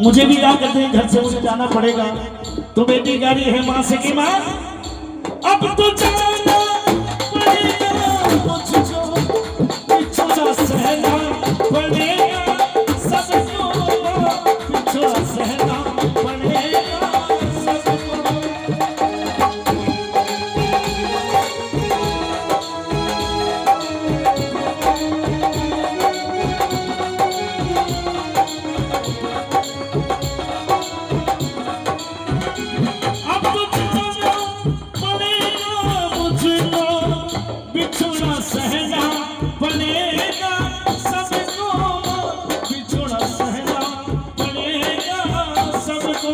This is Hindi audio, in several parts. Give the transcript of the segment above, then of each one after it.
मुझे भी क्या कहते हैं घर से मुझे जाना पड़ेगा। तो बेटी कह रही है माँ से कि माँ अब तो जाना पड़ेगा मुझको, पिछड़ा सहना पड़ेगा सबको, पिछड़ा सहना पड़ेगा सबको। सहना पड़ेगा सबको, बिछोड़ा सहना पड़ेगा सबको।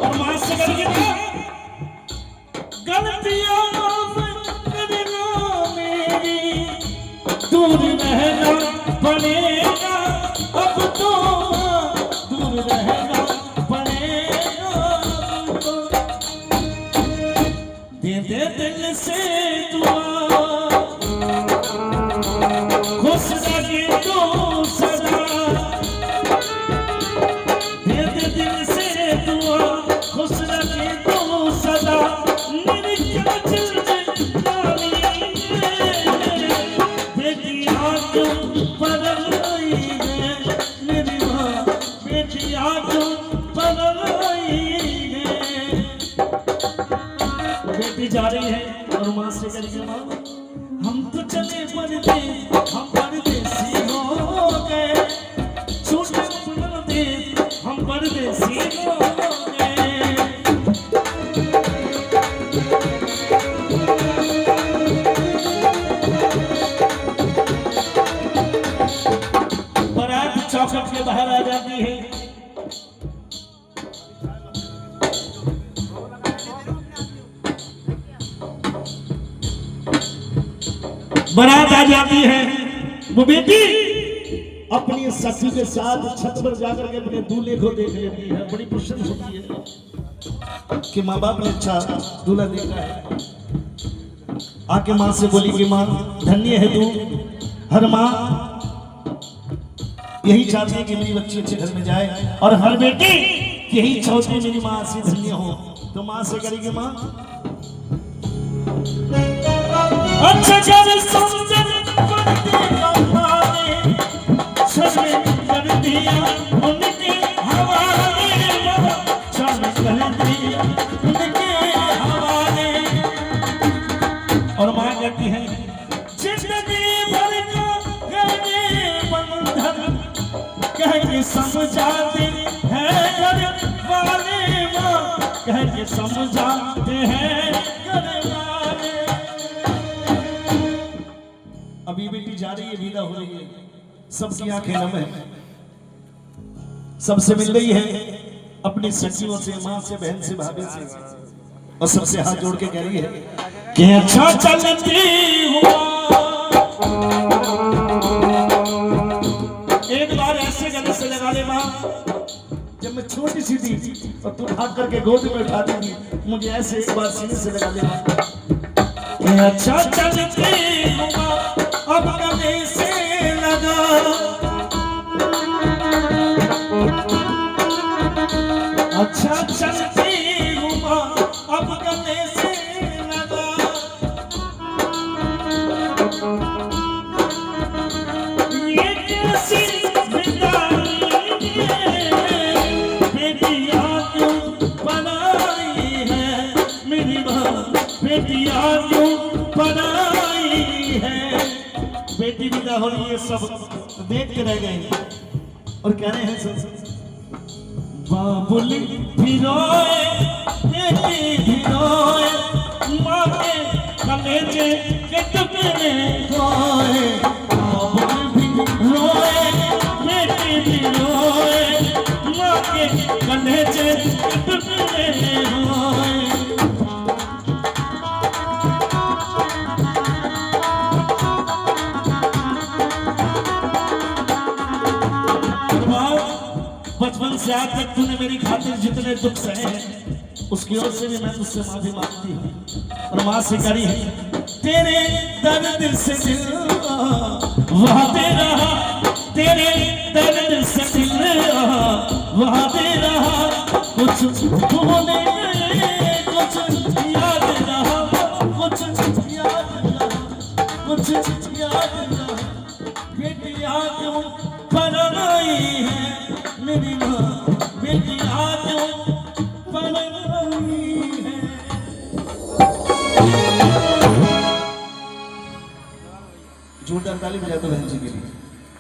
और मां से करके गलतियां माफ करना मेरी, दूर रहना पड़ेगा अब तो, दूर रहना पड़ेगा अब तो। दे दे दिल से दुआ, खुश लगे तो सदा, दे दे दिल से दुआ, खुश लगे तो सदा। मेरी क्या दिल में डाली बेटी आज बदल गई है, मेरी माँ बेटी आज बदल गई है। बेटी जा रही है और माँ से करेगी माँ हम तो चले परदेस, हम परदेसी हो गए, छोटे परदेस हम परदेसी हो गए। बारात चौखट के बाहर आ जाती है। बारात आ जाती है। वो बेटी अपनी सखी के साथ छत पर जाकर के अपने दूल्हे को देख लेती है। बड़ी प्रसन्न होती है कि माँ बाप ने अच्छा दूल्हा देखा है। आके माँ से बोली कि माँ धन्य है तू, हर माँ यही चाहती है कि मेरी बच्ची अच्छे घर में जाए, और हर बेटी यही चाहती है मेरी माँ से धन्य हो। तो माँ से करेगी माँ अच्छा कर समझन कर दिया उनके हवाले, चल कर दिया उनके हवाले। और माँ कहती है जिंदगी भर का करने बंधन कह के समझाते हैं घर वाले, माँ कह के समझाते हैं घर वाले। अभी बेटी जा रही है, विदा हो रही है, सबकी आंखें नम है, सबसे मिल रही है, अपनी सखियों से, माँ से, बहन से, भाभी से, और सबसे हाथ जोड़ के कह रही है कि अच्छा चलती हुआ। एक बार ऐसे गले से लगा ले माँ, जब मैं छोटी सी थी और तू भाग करके गोद में उठाती थी, मुझे ऐसे एक बार सीने से लगा ले माँ। अच्छा चलती हुआ अब गले से लगा, अच्छा चलती हुआ अब गले से लगा। ये कैसी विदाई है, बेटियां क्यों बनाई है मेरी माँ, बेटियां क्यों बनाई है। बेटी विदा हो रही है, सब देख के रह गए और कह रहे हैं बाबुली भी रोए, बेटी भी रोए, माँ के कलेजे के टुकड़े रोए। बाबुली भी रोए, बेटी भी रोए, माँ के कलेजे के टुकड़े रोए। बचपन से आज तक तूने मेरी खातिर जितने दुख सहे हैं, उसकी ओर से भी मैं तुझसे माफी मांगती हूँ। और माँ से करी है तेरे दर्द से दिल वहाते रहा, तेरे दर्द से दिल वादे रहा कुछ होने में, कुछ याद रहा कुछ याद रहा कुछ याद रहा। बेटियां क्यों पराई है मेरी माँ, बेटियां क्यों पराई है। जोरदार ताली बजा दो बहन जी के लिए।